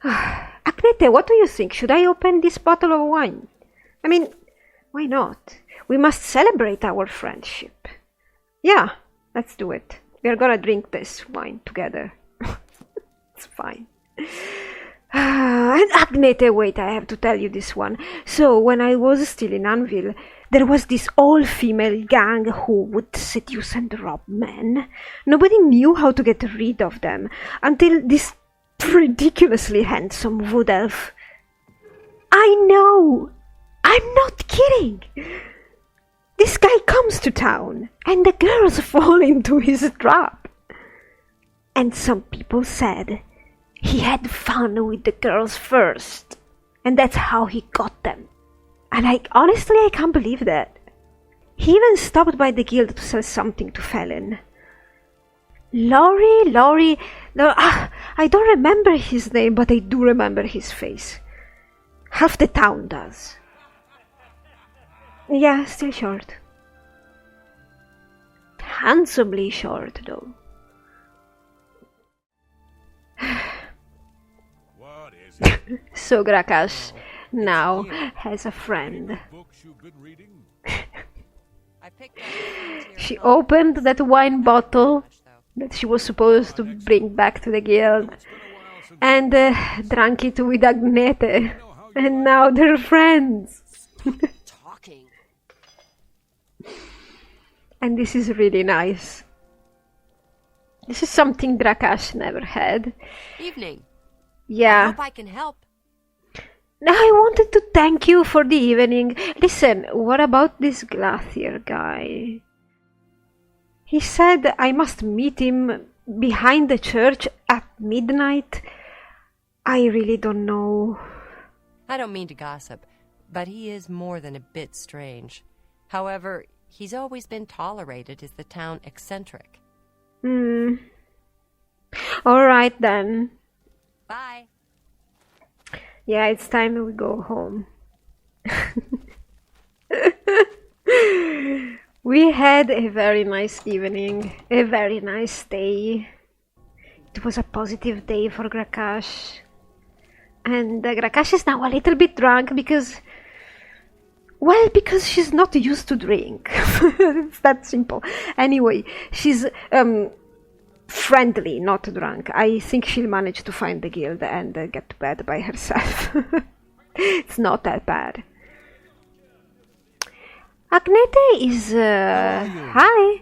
Agnete, what do you think? Should I open this bottle of wine? I mean, why not? We must celebrate our friendship. Yeah, let's do it. We are gonna drink this wine together. It's fine. And Agnete, wait, I have to tell you this one. So, when I was still in Anvil, there was this all-female gang who would seduce and rob men. Nobody knew how to get rid of them until this ridiculously handsome wood elf. I know! I'm not kidding! This guy comes to town, and the girls fall into his trap. And some people said he had fun with the girls first, and that's how he got them. And honestly, I can't believe that. He even stopped by the guild to sell something to Felin. Laurie, I don't remember his name, but I do remember his face. Half the town does. Yeah, still short. Handsomely short, though. What is it? So Gra-Kash now has a friend. Books you've been reading? She opened that wine bottle that she was supposed to bring back to the guild and drank it with Agnete. And now they're friends. And this is really nice. This is something Gra-Kash never had. Evening. Yeah. I hope I can help. I wanted to thank you for the evening. Listen, what about this Glathier guy? He said I must meet him behind the church at midnight. I really don't know. I don't mean to gossip, but he is more than a bit strange. However, he's always been tolerated as the town eccentric. Alright then. Bye. Yeah, it's time we go home. We had a very nice evening, a very nice day. It was a positive day for Gra-Kash. And Gra-Kash is now a little bit drunk because she's not used to drink. It's that simple. Anyway, she's friendly, not drunk. I think she'll manage to find the guild and get to bed by herself. It's not that bad. Agnete is... hi!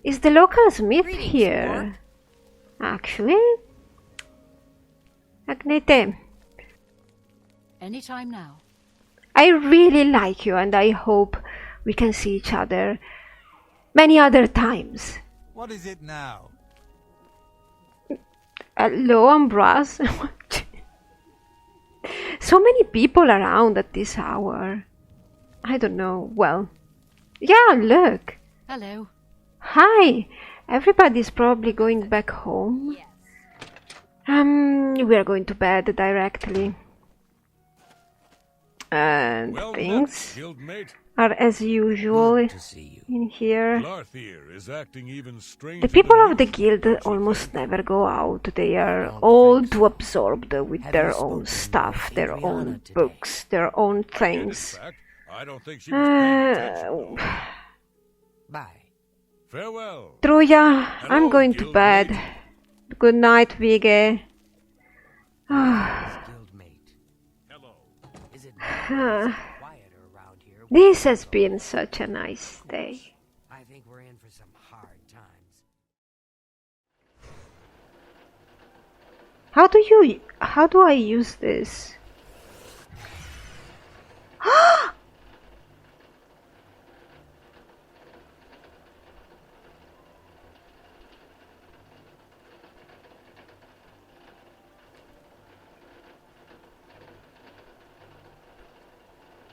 Is the local smith here? Actually? Agnete. Anytime now. I really like you and I hope we can see each other many other times. What is it now? Hello, Ambroise. So many people around at this hour. I don't know. Well, yeah, look. Hello. Hi. Everybody's probably going back home. We are going to bed directly. And Well things met, guildmate. are as usual Good to see you. in here. Glathier is acting even stranger The people than of the guild almost never go out. They are all too absorbed with Have their you own spoken stuff, with their Adriana own today? books, their own In things. fact, I don't think she was paying attention. though. Bye. Farewell. Truya, I'm Hello, going to guildmate. bed. Good night, Vige. Guildmate. Hello. Is it quieter around here? This has been such a nice day. I think we're in for some hard times. How do I use this?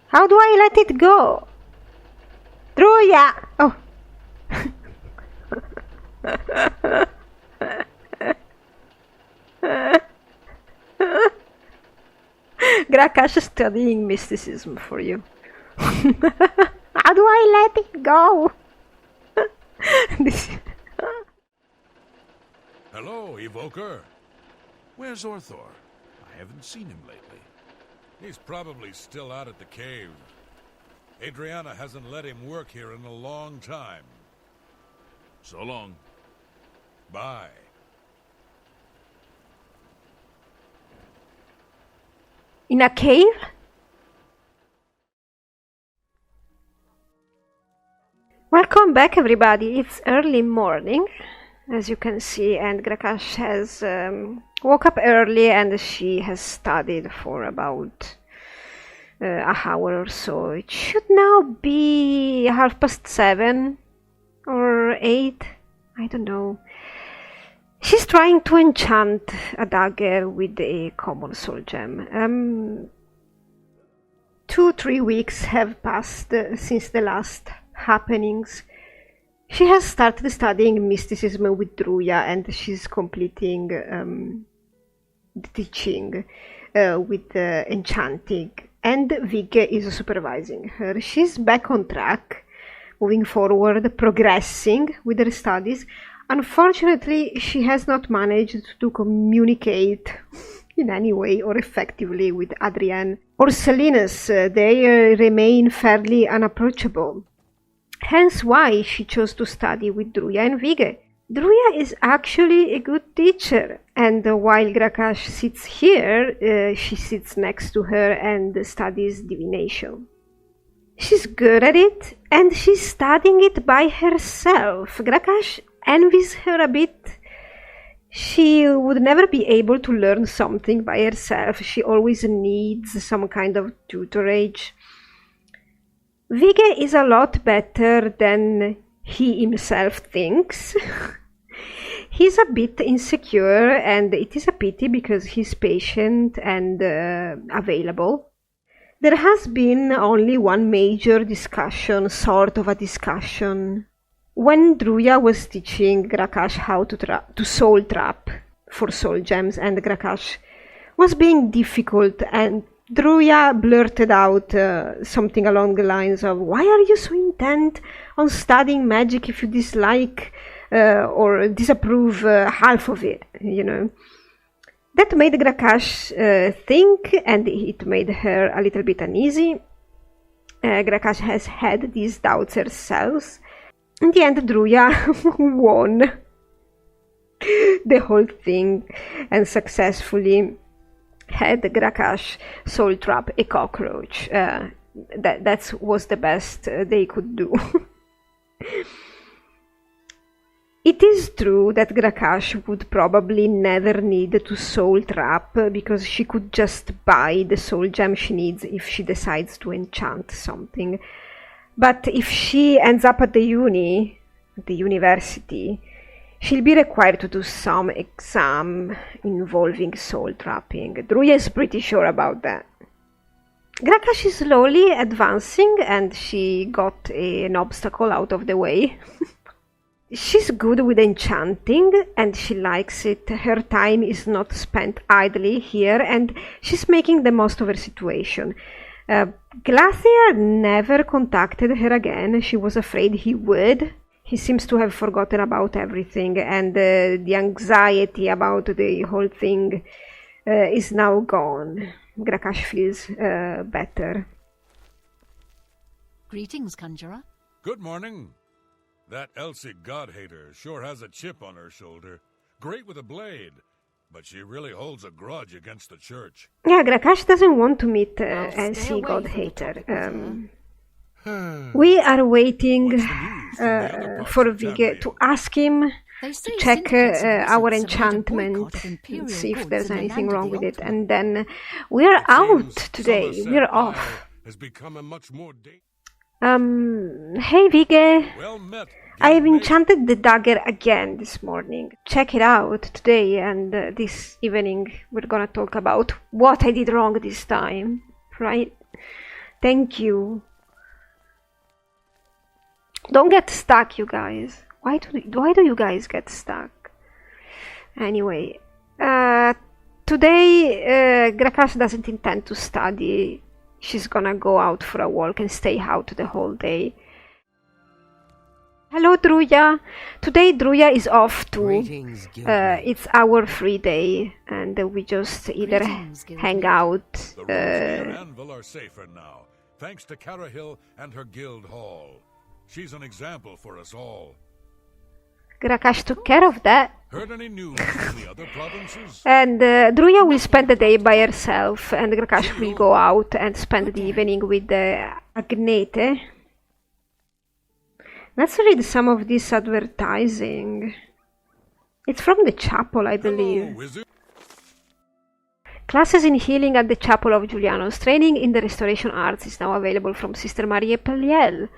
How do I let it go? Truya! Oh. Gra-Kash is studying mysticism for you. How do I let it go? This... Hello, Evoker. Where's Orthor? I Haven't seen him lately. He's probably still out at the cave. Adriana hasn't let him work here in a long time. So long. Bye. In a cave? Welcome back, everybody. It's early morning, as you can see, and Gra-Kash has woke up early and she has studied for about a hour or so. It should now be 7:30 or 8, I don't know. She's trying to enchant a dagger with a common soul gem. 2-3 weeks have passed since the last happenings. She has started studying mysticism with Druya, and she's completing the teaching with enchanting, and Vigge is supervising her. She's back on track, moving forward, progressing with her studies. Unfortunately, she has not managed to communicate in any way or effectively with Adrienne or Salinas. They remain fairly unapproachable. Hence why she chose to study with Druya and Vigge. Druya is actually a good teacher, and while Gra-Kash sits here, she sits next to her and studies divination. She's good at it, and she's studying it by herself. Gra-Kash envies her a bit. She would never be able to learn something by herself. She always needs some kind of tutorage. Vigge is a lot better than he himself thinks. He's a bit insecure, and it is a pity because he's patient and available. There has been only one major discussion, sort of a discussion, when Druya was teaching Gra-Kash how to soul trap for soul gems, and Gra-Kash was being difficult, and Druya blurted out something along the lines of, "Why are you so intent on studying magic if you dislike or disapprove half of it?" You know. That made Gra-Kash think, and it made her a little bit uneasy. Gra-Kash has had these doubts herself. In the end, Druya won the whole thing and successfully had Gra-Kash soul trap a cockroach. That was the best they could do. It is true that Gra-Kash would probably never need to soul trap because she could just buy the soul gem she needs if she decides to enchant something. But if she ends up at the university, she'll be required to do some exam involving soul trapping. Druya is pretty sure about that. Gra-Kash is slowly advancing, and she got an obstacle out of the way. She's good with enchanting, and she likes it. Her time is not spent idly here, and she's making the most of her situation. Glacier never contacted her again. She was afraid he would. He seems to have forgotten about everything, and the anxiety about the whole thing is now gone. Gra-Kash feels better. Greetings, Conjurer. Good morning. That Elsie God-hater sure has a chip on her shoulder. Great with a blade, but she really holds a grudge against the church. Yeah, Gra-Kash doesn't want to meet Elsie God-hater. We are waiting for Vigge to ask him to check our enchantment and see if there's anything wrong with it. And then we're out today. We're off. Has become a much more Hey Vigge. well met. I've enchanted the dagger again this morning. Check it out today, and this evening we're gonna talk about what I did wrong this time, right? Thank you. Don't get stuck, you guys. Why do you guys get stuck? Anyway, today Gra-Kash doesn't intend to study. She's gonna go out for a walk and stay out the whole day. Hello, Druya. Today, Druya is off too. Greetings, Guildmate. It's our free day, and we just either Greetings, hang Guildmate. out. The roads near Anvil are safer now, thanks to Cyrodiil and her guild hall. She's an example for us all. Gra-Kash took care of that. Heard any news from the other provinces? And Druya will spend the day by herself, and Gra-Kash will go out and spend the evening with Agnete. Let's read some of this advertising. It's from the chapel, I believe. Hello, wizard. Classes in healing at the Chapel of Julianos. Training in the restoration arts is now available from Sister Maria Pelliel.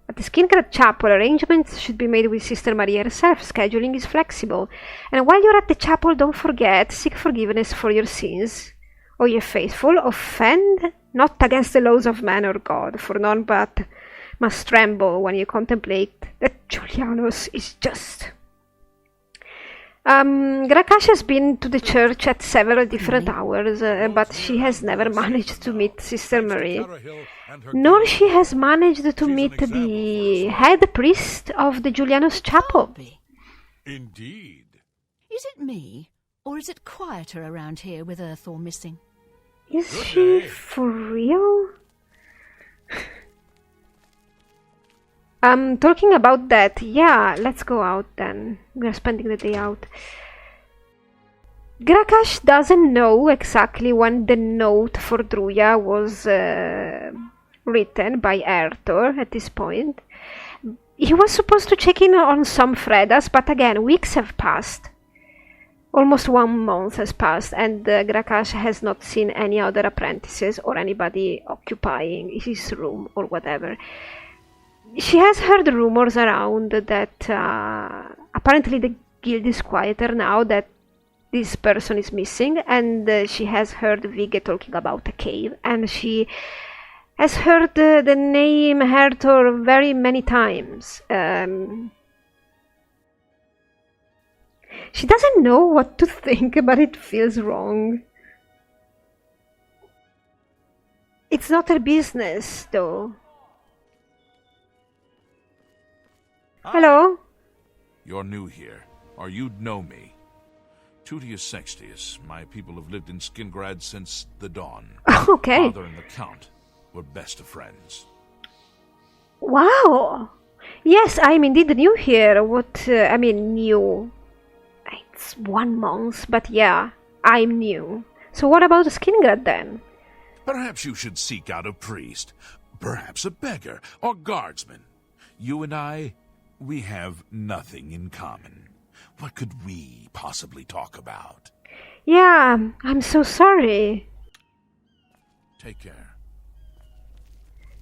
At the Skingrad Chapel, arrangements should be made with Sister Maria herself. Scheduling is flexible. And while you're at the chapel, don't forget, seek forgiveness for your sins. O ye faithful, offend not against the laws of man or God, for none but must tremble when you contemplate that Julianos is just. Gra-Kash has been to the church at several different hours, but she has never managed to meet Sister Marie. Cyrodiil and her Nor guild she hall. has managed to meet the head priest of the Julianos Chapel. Bobby, Indeed. is it me, or is it quieter around here with Earthor missing? Is Good she day. for real? Talking about that, yeah, let's go out then. We are spending the day out. Gra-Kash doesn't know exactly when the note for Druya was written by Earthor at this point. He was supposed to check in on some Fredas, but again, weeks have passed. Almost 1 month has passed, and Gra-Kash has not seen any other apprentices or anybody occupying his room or whatever. She has heard rumors around that apparently the guild is quieter now that this person is missing, and she has heard Vigge talking about a cave, and she has heard the name Earthor very many times. She doesn't know what to think, but it feels wrong. It's not her business, though. Hello? You're new here, or you'd know me. Tutius Sextius, my people have lived in Skingrad since the dawn. Okay. Father and the Count were best of friends. Wow. Yes, I'm indeed new here. New. It's 1 month, but yeah, I'm new. So what about Skingrad then? Perhaps you should seek out a priest, perhaps a beggar or guardsman. You and I, we have nothing in common. What could we possibly talk about? Yeah, I'm so sorry. Take care.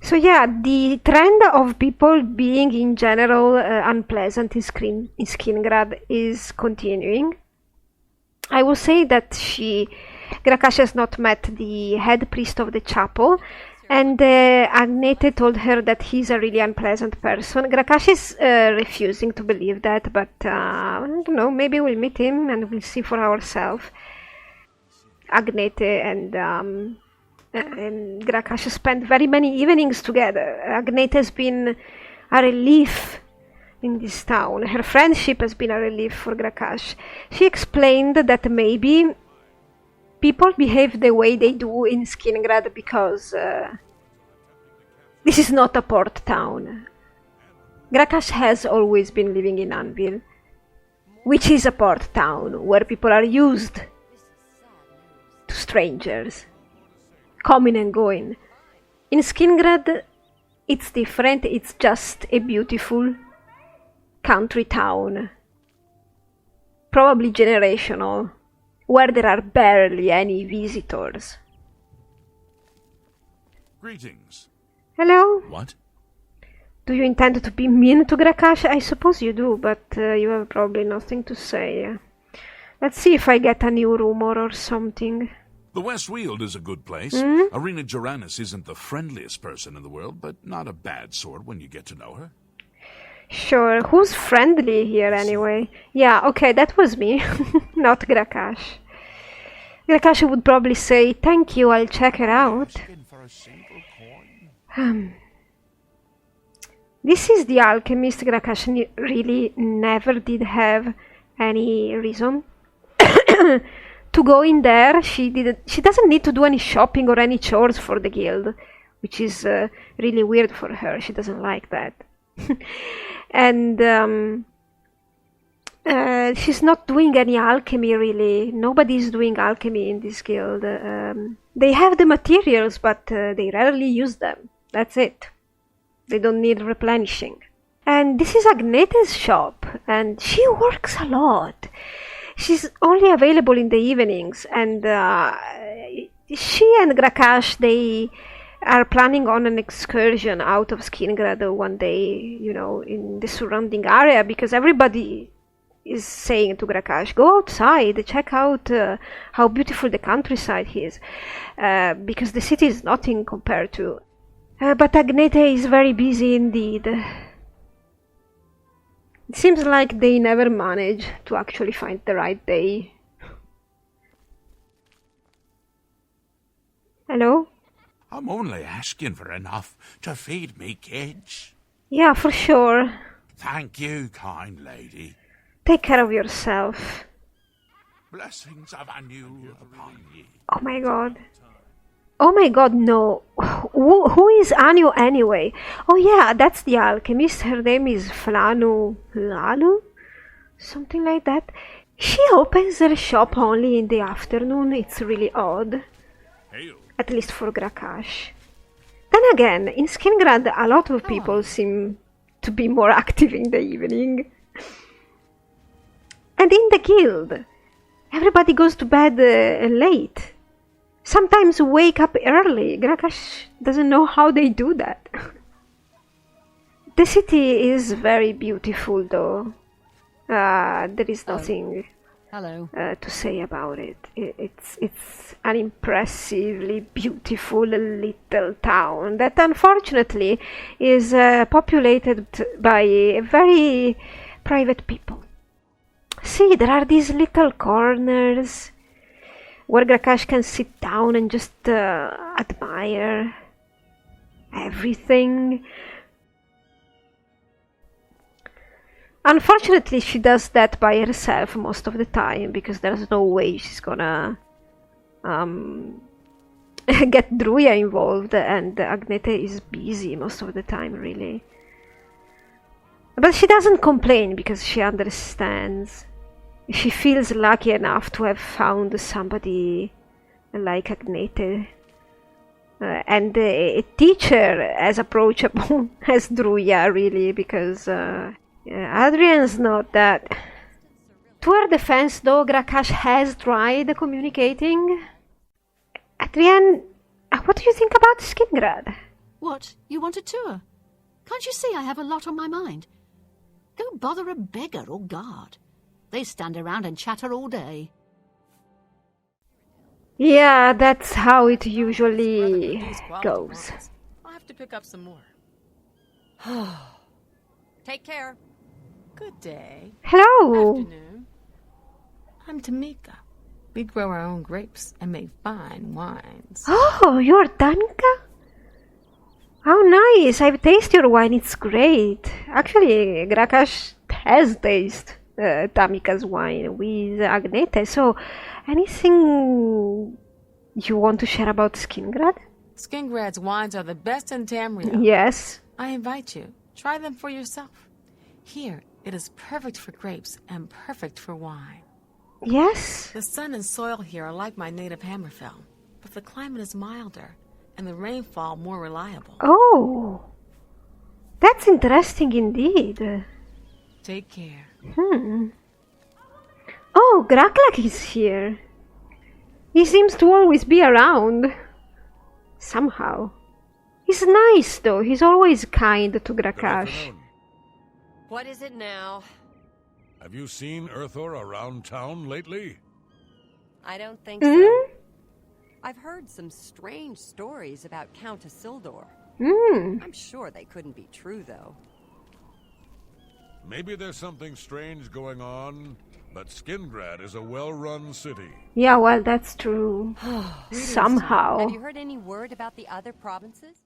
So yeah, the trend of people being in general unpleasant in Skingrad is continuing. I will say that Gra-Kash has not met the head priest of the chapel, and Agnete told her that he's a really unpleasant person. Gra-Kash is refusing to believe that, but I don't know, maybe we'll meet him and we'll see for ourselves. Agnete and Gra-Kash spent very many evenings together. Agnete has been a relief in this town. Her friendship has been a relief for Gra-Kash. She explained that maybe people behave the way they do in Skingrad because this is not a port town. Gra-Kash has always been living in Anvil, which is a port town where people are used to strangers, coming and going. In Skingrad, it's different. It's just a beautiful country town, probably generational, where there are barely any visitors. Greetings. Hello? What? Do you intend to be mean to Gra-Kash? I suppose you do, but you have probably nothing to say. Let's see if I get a new rumor or something. The West Weald is a good place. Arena Geranus isn't the friendliest person in the world, but not a bad sort when you get to know her. Sure, who's friendly here anyway? Yeah, okay, that was me, not Gra-Kash. Gra-Kash would probably say, thank you, I'll check her out. This is the alchemist. Gra-Kash really never did have any reason to go in there. She doesn't need to do any shopping or any chores for the guild, which is really weird for her. She doesn't like that. And she's not doing any alchemy, really. Nobody's doing alchemy in this guild. They have the materials, but they rarely use them. That's it. They don't need replenishing. And this is Agnete's shop, and she works a lot. She's only available in the evenings, and she and Gra-Kash, they are planning on an excursion out of Skingrad one day, you know, in the surrounding area, because everybody is saying to Gra-Kash, go outside, check out how beautiful the countryside is, because the city is nothing compared to. But Agnete is very busy indeed. It seems like they never manage to actually find the right day. Hello? I'm only asking for enough to feed me kids. Yeah, for sure. Thank you, kind lady. Take care of yourself. Blessings of Anu upon ye. Oh my god. Oh my god, no. Who is Anu anyway? Oh yeah, that's the alchemist. Her name is Flanu Lalu? Something like that. She opens her shop only in the afternoon. It's really odd. Hail. At least for Gra-Kash. Then again, in Skingrad, a lot of people seem to be more active in the evening. And in the guild, everybody goes to bed late. Sometimes wake up early. Gra-Kash doesn't know how they do that. The city is very beautiful, though. There is nothing Hello. to say about it. It's an impressively beautiful little town that unfortunately is populated by very private people. See, there are these little corners where Gra-Kash can sit down and just admire everything. Unfortunately, she does that by herself most of the time, because there's no way she's gonna get Druya involved, and Agnete is busy most of the time, really. But she doesn't complain because she understands. She feels lucky enough to have found somebody like Agnete. And a teacher as approachable as Druya, really, because Adrian's not that. To her defense, though, Gra-Kash has tried communicating. Adrian, what do you think about Skingrad? What? You want a tour? Can't you see I have a lot on my mind? Go bother a beggar or guard. They stand around and chatter all day. Yeah, that's how it usually goes. I'll have to pick up some more. Take care. Good day. Hello. Afternoon. I'm Tamika. We grow our own grapes and make fine wines. Oh, you're Danica? How nice. I've tasted your wine. It's great. Actually, Gra-Kash has tasted Tamika's wine with Agnete. So, anything you want to share about Skingrad? Skingrad's wines are the best in Tamriel. Yes. I invite you. Try them for yourself. Here, it is perfect for grapes and perfect for wine. Yes. The sun and soil here are like my native Hammerfell, but the climate is milder and the rainfall more reliable. Oh, that's interesting indeed. Take care. Oh, Gra-Kash is here. He seems to always be around. Somehow. He's nice, though. He's always kind to Good Gra-Kash. afternoon. What is it now? Have you seen Earthor around town lately? I don't think so. I've heard some strange stories about Count Isildur. I'm sure they couldn't be true, though. Maybe there's something strange going on, but Skingrad is a well-run city. Yeah, well, that's true. Somehow. Have you heard any word about the other provinces?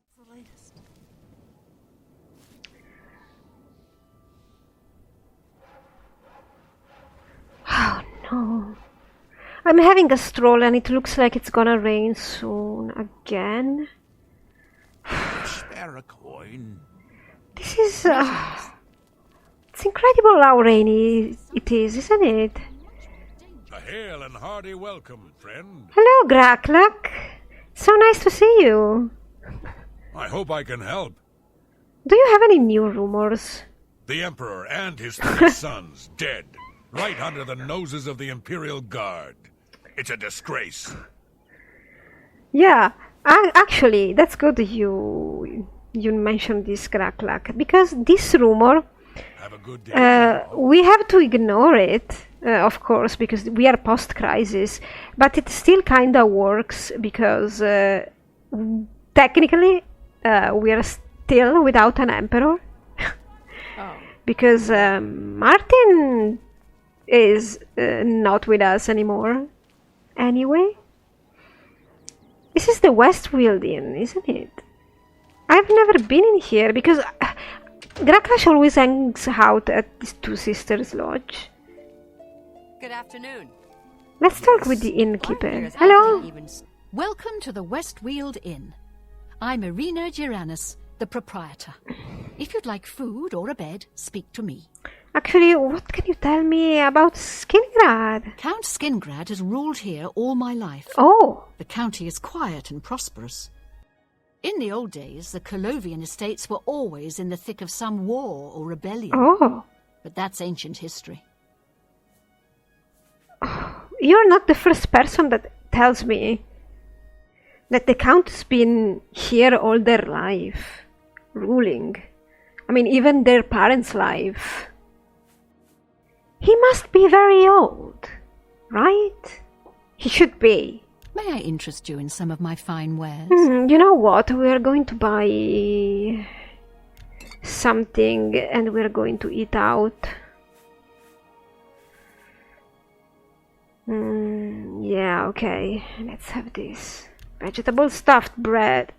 I'm having a stroll and it looks like it's gonna rain soon again. Spare a coin. This is... it's incredible how rainy it is, isn't it? A hail and hearty welcome, friend. Hello, Gra-Kash. So nice to see you. I hope I can help. Do you have any new rumors? The Emperor and his 3 sons dead, right under the noses of the Imperial Guard. It's a disgrace. Yeah, actually, that's good you mentioned this, Gra-Kash, because this rumor, Have a good day. we have to ignore it, of course, because we are post-crisis, but it still kinda works because technically we are still without an emperor. Because Martin is not with us anymore. Anyway, this is the Westfield Inn, isn't it? I've never been in here because Gra-Kash always hangs out at these 2 sisters' lodge. Good afternoon. Let's talk with the innkeeper. Bartenders Hello. acting even Welcome to the Westfield Inn. I'm Irina Giranus, the proprietor. If you'd like food or a bed, speak to me. Actually, what can you tell me about Skingrad? Count Skingrad has ruled here all my life. Oh, The county is quiet and prosperous. In the old days, the Colovian estates were always in the thick of some war or rebellion. oh. But that's ancient history. You're not the first person that tells me that the Count's been here all their life, ruling. I mean, even their parents' life. He must be very old, right? He should be. May I interest you in some of my fine wares? You know what? We are going to buy something and we're going to eat out. Yeah, okay. Let's have this. Vegetable stuffed bread.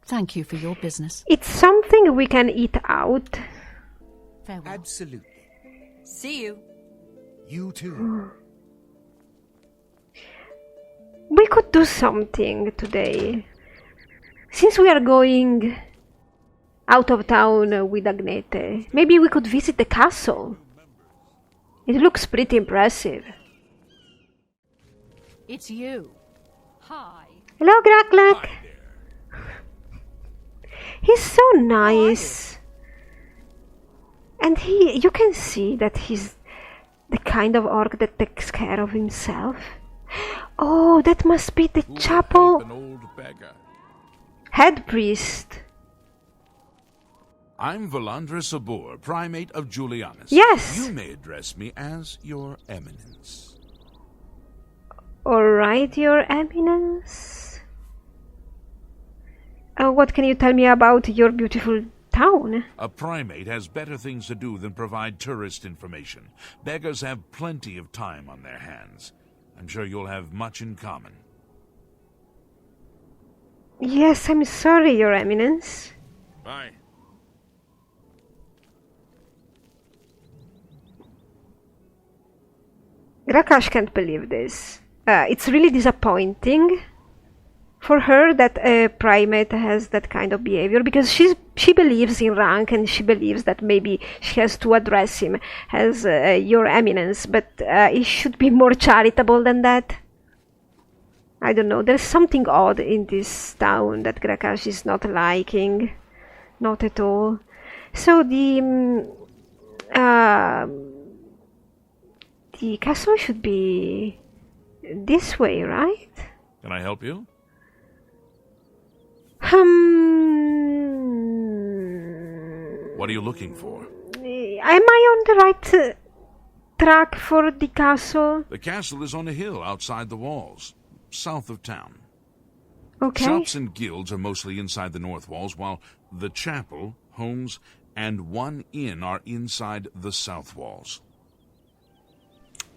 Thank you for your business. It's something we can eat out. Farewell. Absolutely. See you. You too. We could do something today. Since we are going out of town with Agnete, maybe we could visit the castle. It looks pretty impressive. It's you. Hi. Hello, Gra-Kash. He's so nice. And you can see that he's the kind of orc that takes care of himself. Oh, that must be the Who would chapel help an old beggar? head priest. I'm Valandra Sabor, primate of Julianus. Yes. You may address me as your eminence. Alright, your eminence. What can you tell me about your beautiful town? A primate has better things to do than provide tourist information. Beggars have plenty of time on their hands. I'm sure you'll have much in common. Yes, I'm sorry, your eminence. Bye. Gra-Kash can't believe this. It's really disappointing for her that a primate has that kind of behavior, because she believes in rank and she believes that maybe she has to address him as your eminence, but he should be more charitable than that. I don't know, there's something odd in this town that Gra-Kash is not liking. Not at all. So the castle should be this way, right? Can I help you? What are you looking for? Am I on the right track for the castle? The castle is on a hill outside the walls, south of town. Okay. Shops and guilds are mostly inside the north walls, while the chapel, homes, and one inn are inside the south walls.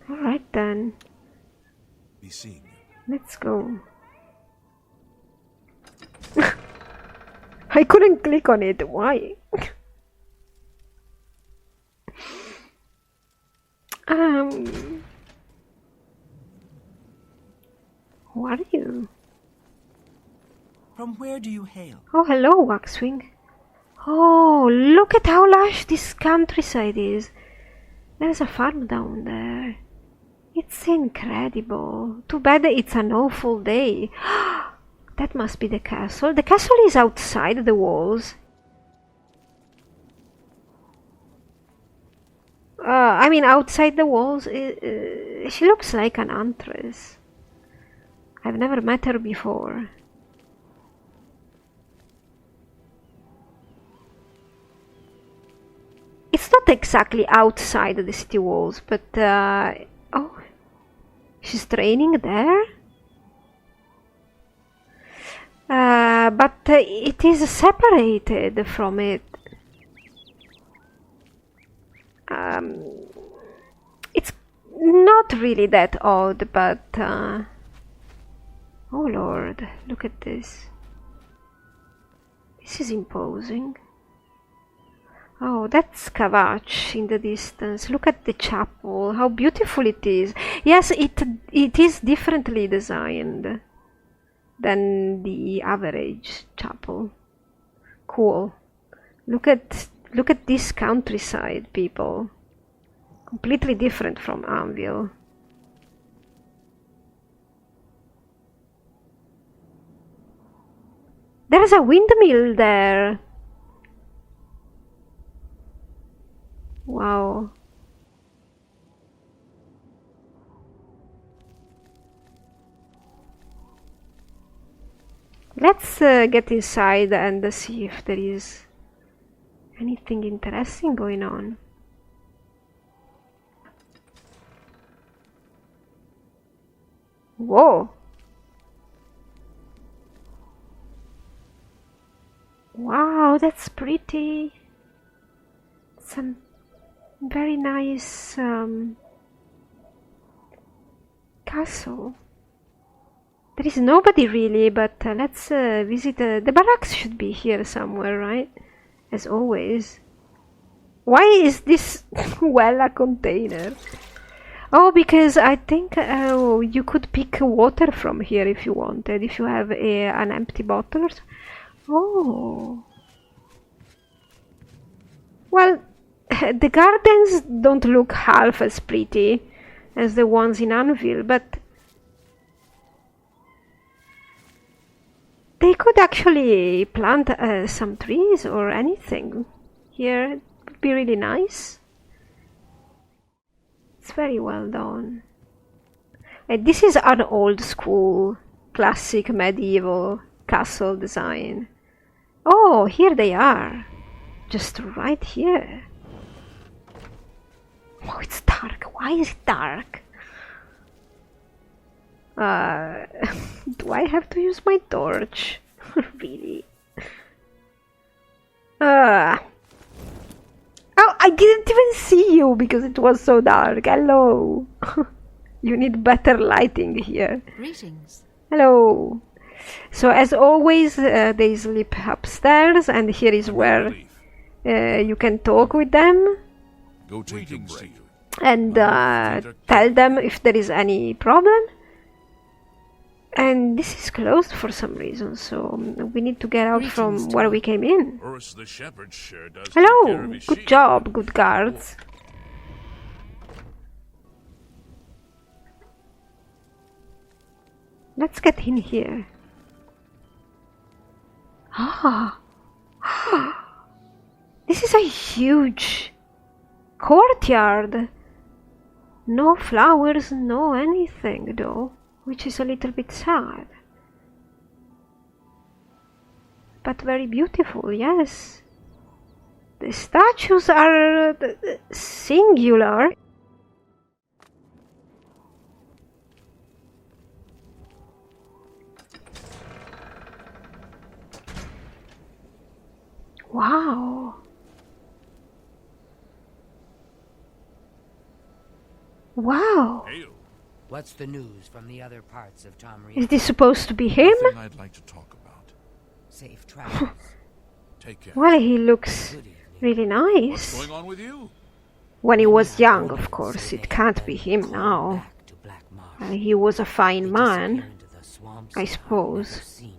Alright then. Be seeing you. Let's go. I couldn't click on it. Why? Who are you? From where do you hail? Oh, hello, Waxwing. Oh, look at how lush this countryside is. There's a farm down there. It's incredible. Too bad it's an awful day. That must be the castle. The castle is outside the walls. I mean, outside the walls. She looks like an huntress. I've never met her before. It's not exactly outside the city walls, but oh, she's training there. But it is separated from it. It's not really that odd, but oh Lord, look at this. This is imposing. Oh, that's Gra-Kash in the distance. Look at the chapel, how beautiful it is. Yes, it is differently designed than the average chapel. Cool. Look at this countryside, people. Completely different from Anvil. There's a windmill there. Wow. Let's get inside and see if there is anything interesting going on. Whoa. Wow, that's pretty. Some very nice castle. There is nobody really, but let's visit. The barracks should be here somewhere, right? As always. Why is this well a container? Oh, because I think you could pick water from here if you wanted, if you have an empty bottle. Oh. Well, the gardens don't look half as pretty as the ones in Anvil, but they could actually plant some trees or anything here. It would be really nice. It's very well done. This is an old school, classic medieval castle design. Oh, here they are. Just right here. Oh, it's dark. Why is it dark? Do I have to use my torch? Really? Oh, I didn't even see you because it was so dark. Hello. You need better lighting here. Greetings. Hello. So as always, they sleep upstairs, and here is where you can talk with them. Go take a break. And tell them if there is any problem. And this is closed for some reason, so we need to get out from where we came in. Urus the shepherd sure does take care Hello! of his Good sheep. job, good guards. Let's get in here. Ah! This is a huge courtyard. No flowers, no anything though, which is a little bit sad. But very beautiful, yes. The statues are singular. Wow. Wow. Hail. What's the news from the other parts of Tamriel? Is this supposed to be him? Nothing I'd like to talk about. Safe travels. Take care. Well, he looks Good evening. really What's nice. going on with you? When he was young, of course. It can't be him now. Back to Black Marsh. He was a fine man, Disappear into the swamps I I've suppose. never seen